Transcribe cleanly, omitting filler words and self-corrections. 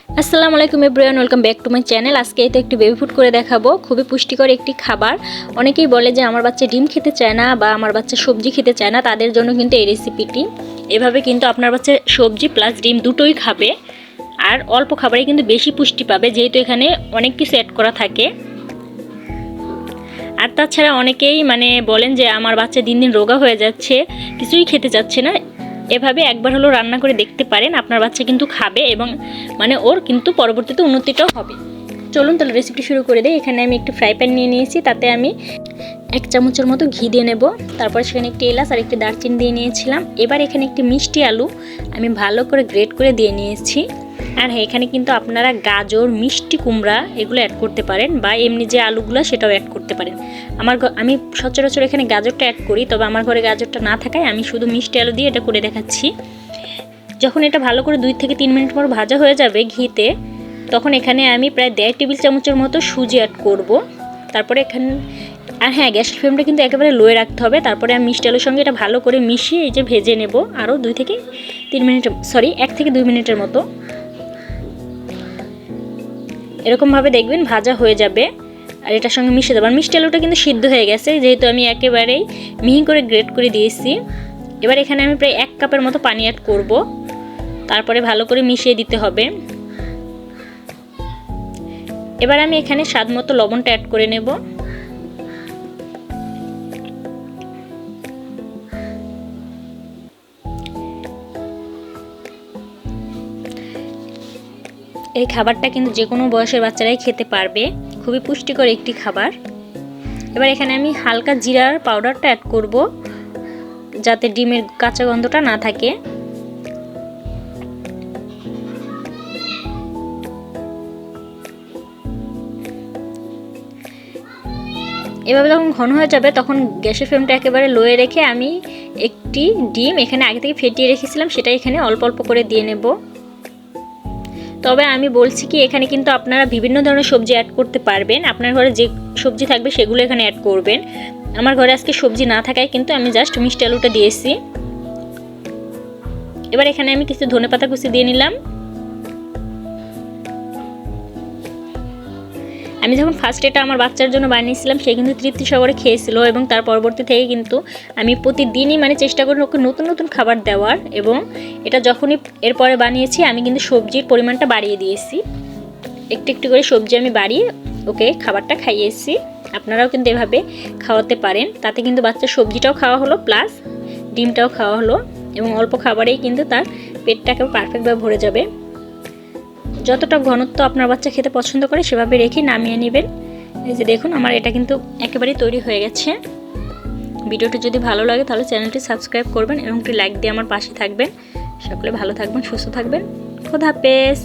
আসসালামু আলাইকুম everyone, welcome back to my channel. আজকে এই তো একটু বেবি ফুড করে দেখাবো। খুবই পুষ্টিকর একটি খাবার। অনেকেই বলে যে আমার বাচ্চা ডিম খেতে চায় না বা আমার বাচ্চা সবজি খেতে চায় না, তাদের জন্য কিন্তু এই রেসিপিটি। এভাবে কিন্তু আপনার বাচ্চা সবজি প্লাস ডিম দুটোই খাবে, আর অল্প খাবারে কিন্তু বেশি পুষ্টি পাবে, যেহেতু এখানে অনেক কিছু অ্যাড করা থাকে। আর তাছাড়া অনেকেই বলেন যে আমার বাচ্চা দিন দিন রোগা হয়ে যাচ্ছে, কিছুই খেতে চাচ্ছে না। এভাবে একবার হলো রান্না করে দেখতে পারেন, আপনার বাচ্চা কিন্তু খাবে এবং ওর কিন্তু পরবর্তীতে উন্নতিটাও হবে। চলুন তাহলে রেসিপি শুরু করে দিই। এখানে আমি একটি ফ্রাই প্যান নিয়ে নিয়েছি, তাতে আমি 1 চামচের মতো ঘি দিয়ে নেব। তারপর সেখানে একটি এলাচ আর একটি দারচিনি দিয়ে নিয়েছিলাম। এবার এখানে একটি মিষ্টি আলু আমি ভালো করে গ্রেট করে দিয়ে নিয়েছি। আর হ্যাঁ, এখানে কিন্তু আপনারা গাজর, মিষ্টি কুমড়া এগুলো অ্যাড করতে পারেন, বা এমনি যে আলুগুলো সেটাও অ্যাড করতে পারেন। আমি সচরাচর এখানে গাজরটা অ্যাড করি, তবে আমার ঘরে গাজরটা না থাকায় আমি শুধু মিষ্টি আলু দিয়ে এটা করে দেখাচ্ছি। যখন এটা ভালো করে 2 থেকে 3 মিনিট পর ভাজা হয়ে যাবে ঘিতে, তখন এখানে আমি প্রায় 1.5 টেবিল চামচের মতো সুজি অ্যাড করব। তারপরে এখানে হ্যাঁ, গ্যাসের ফ্লেমটা কিন্তু একেবারে লোয়ে রাখতে হবে। তারপরে আমি মিষ্টি আলুর সঙ্গে এটা ভালো করে মিশিয়ে এই যে ভেজে নেব আরও 1 থেকে 2 মিনিটের মতো। এরকমভাবে দেখবেন ভাজা হয়ে যাবে, আর এটার সঙ্গে মিশে দেবেন। মিষ্টি আলুটা কিন্তু সিদ্ধ হয়ে গেছে, যেহেতু আমি একেবারেই মিহি করে গ্রেট করে দিয়েছি। এবার এখানে আমি প্রায় 1 কাপের মতো পানি অ্যাড করব, তারপরে ভালো করে মিশিয়ে দিতে হবে। এবার আমি এখানে স্বাদ মতো লবণটা অ্যাড করে নেব। এই খাবারটা কিন্তু যে কোনো বয়সের বাচ্চারাই খেতে পারবে, খুবই পুষ্টিকর একটি খাবার। এবার এখানে আমি হালকা জিরার পাউডারটা অ্যাড করব, যাতে ডিমের কাঁচা গন্ধটা না থাকে। এভাবে যখন ঘন হয়ে যাবে, তখন গ্যাসের ফ্লেমটা একেবারে লোয়ে রেখে আমি একটি ডিম এখানে আগে থেকে ফেটিয়ে রেখেছিলাম, সেটা এখানে অল্প অল্প করে দিয়ে নেব। তবে আমি বলছি কি, এখানে কিন্তু আপনারা বিভিন্ন ধরনের সবজি অ্যাড করতে পারবেন। আপনার ঘরে যে সবজি থাকবে সেগুলো এখানে অ্যাড করবেন। আমার ঘরে আজকে সবজি না থাকায় কিন্তু আমি জাস্ট মিষ্টি আলুটা দিয়েছি। এবার এখানে আমি কিছু ধনেপাতা কুচি দিয়ে নিলাম। আমি যখন ফার্স্ট এটা আমার বাচ্চার জন্য বানিয়েছিলাম, সে কিন্তু তৃপ্তি সহকারে খেয়েছিল, এবং তার পরবর্তী থেকে কিন্তু আমি প্রতিদিনই চেষ্টা করি ওকে নতুন নতুন খাবার দেওয়ার। এবং এটা যখনই এরপরে বানিয়েছি, আমি কিন্তু সবজির পরিমাণটা বাড়িয়ে দিয়েছি। একটু একটু করে সবজি আমি বাড়িয়ে ওকে খাবারটা খাইয়েছি। আপনারাও কিন্তু এভাবে খাওয়াতে পারেন, তাতে কিন্তু বাচ্চার সবজিটাও খাওয়া হলো প্লাস ডিমটাও খাওয়া হলো, এবং অল্প খাবারেই কিন্তু তার পেটটাকে পারফেক্টভাবে ভরে যাবে। যতটা ঘনত্ব আপনার বাচ্চা খেতে পছন্দ করে সেভাবে রেখে নামিয়ে নেবেন। এই যে দেখুন, আমার এটা কিন্তু একেবারেই তৈরি হয়ে গেছে। ভিডিওটি যদি ভালো লাগে তাহলে চ্যানেলটি সাবস্ক্রাইব করবেন এবং একটি লাইক দিয়ে আমার পাশে থাকবেন। সকলে ভালো থাকবেন, সুস্থ থাকবেন। খোদা হাফেজ।